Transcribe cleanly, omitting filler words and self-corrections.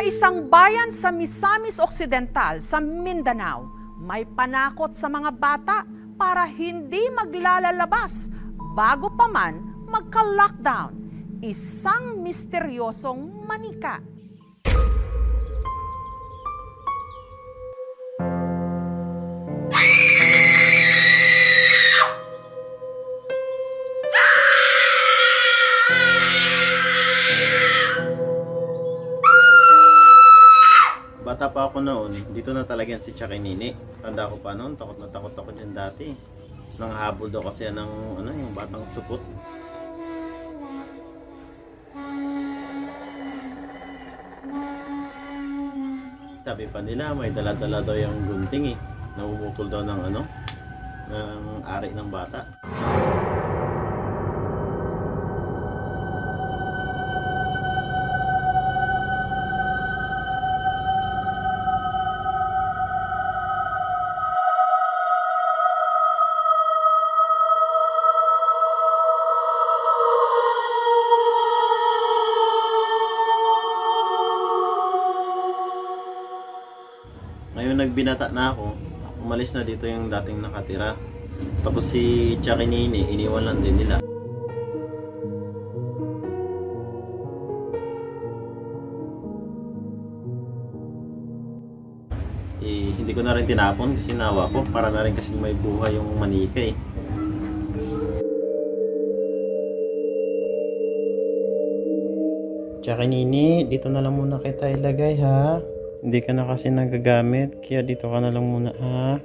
Sa isang bayan sa Misamis Occidental sa Mindanao, may panakot sa mga bata para hindi maglalalabas bago pa man magka-lockdown. Isang misteryosong manika. Bata pa ako noon, dito na talaga yan si Chucky Nini. Tanda ko pa noon, takot na takot ako dyan dati. Nanghabol daw kasi yan ng yung batang supot. Sabi pa nila may dala-dala daw yung gunting Namumutol daw ng ng ari ng bata. Ngayon nagbinata na ako, umalis na dito yung dating nakatira. Tapos si Chucky Nini, iniwan lang din nila. Hindi ko na rin tinapon kasi nawa ko para na rin kasi may buhay yung manika Chucky Nini, dito na lang muna kita ilagay ha. Hindi ka na kasi nagagamit, kaya dito ka na lang muna ha.